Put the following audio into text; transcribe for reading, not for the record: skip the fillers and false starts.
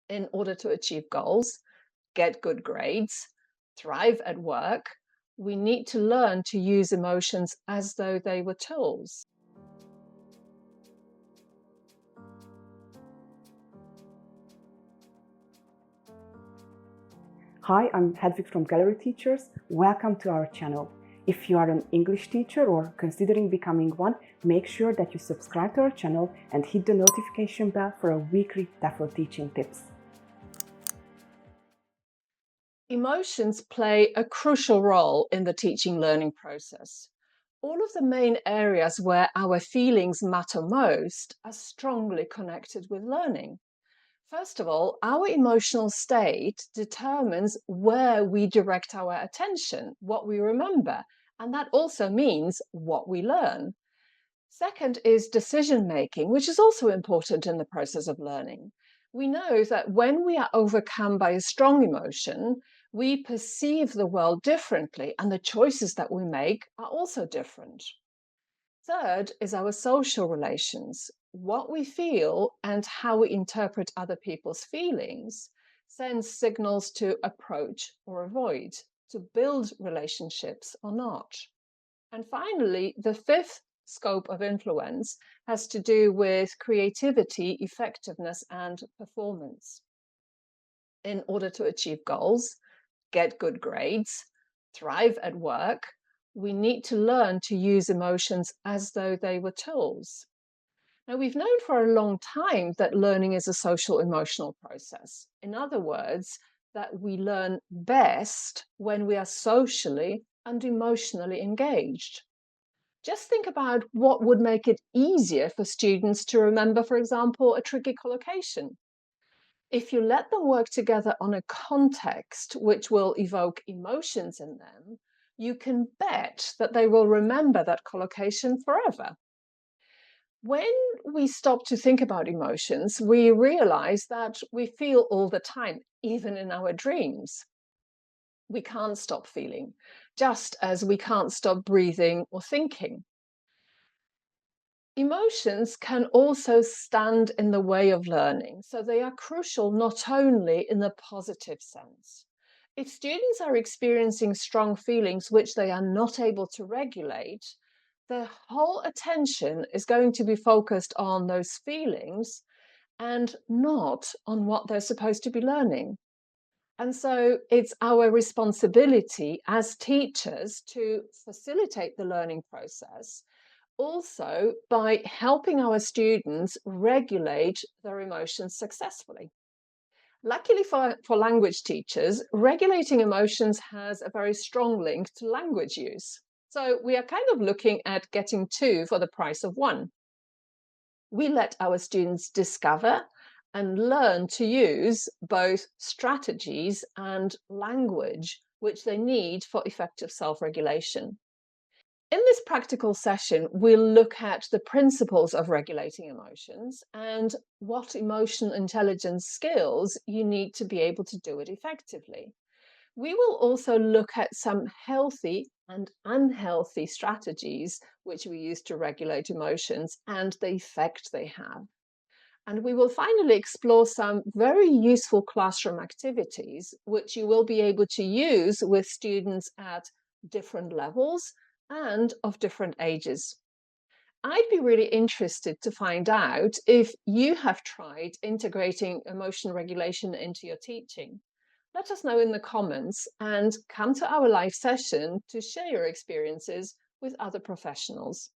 In order to achieve goals, get good grades, thrive at work, we need to learn to use emotions as though they were tools. Hi, I'm Hedvig from Gallery Teachers. Welcome to our channel. If you are an English teacher or considering becoming one, make sure that you subscribe to our channel and hit the notification bell for our weekly TEFL teaching tips. Emotions play a crucial role in the teaching learning process. All of the main areas where our feelings matter most are strongly connected with learning. First of all, our emotional state determines where we direct our attention, what we remember, and that also means what we learn. Second is decision making, which is also important in the process of learning. We know that when we are overcome by a strong emotion, we perceive the world differently, and the choices that we make are also different. Third is our social relations. What we feel and how we interpret other people's feelings sends signals to approach or avoid, to build relationships or not. And finally, the fifth scope of influence has to do with creativity, effectiveness, and performance. In order to achieve goals, get good grades, thrive at work, we need to learn to use emotions as though they were tools. Now, we've known for a long time that learning is a social emotional process. In other words, that we learn best when we are socially and emotionally engaged. Just think about what would make it easier for students to remember, for example, a tricky collocation. If you let them work together on a context which will evoke emotions in them, you can bet that they will remember that collocation forever. When we stop to think about emotions, we realize that we feel all the time, even in our dreams. We can't stop feeling, just as we can't stop breathing or thinking. Emotions can also stand in the way of learning, so they are crucial not only in the positive sense. If students are experiencing strong feelings which they are not able to regulate, their whole attention is going to be focused on those feelings and not on what they're supposed to be learning. And so it's our responsibility as teachers to facilitate the learning process also by helping our students regulate their emotions successfully. Luckily for language teachers, regulating emotions has a very strong link to language use. So we are kind of looking at getting two for the price of one. We let our students discover and learn to use both strategies and language, which they need for effective self-regulation. In this practical session, we'll look at the principles of regulating emotions and what emotional intelligence skills you need to be able to do it effectively. We will also look at some healthy and unhealthy strategies which we use to regulate emotions and the effect they have. And we will finally explore some very useful classroom activities which you will be able to use with students at different levels and of different ages. I'd be really interested to find out if you have tried integrating emotion regulation into your teaching. Let us know in the comments and come to our live session to share your experiences with other professionals.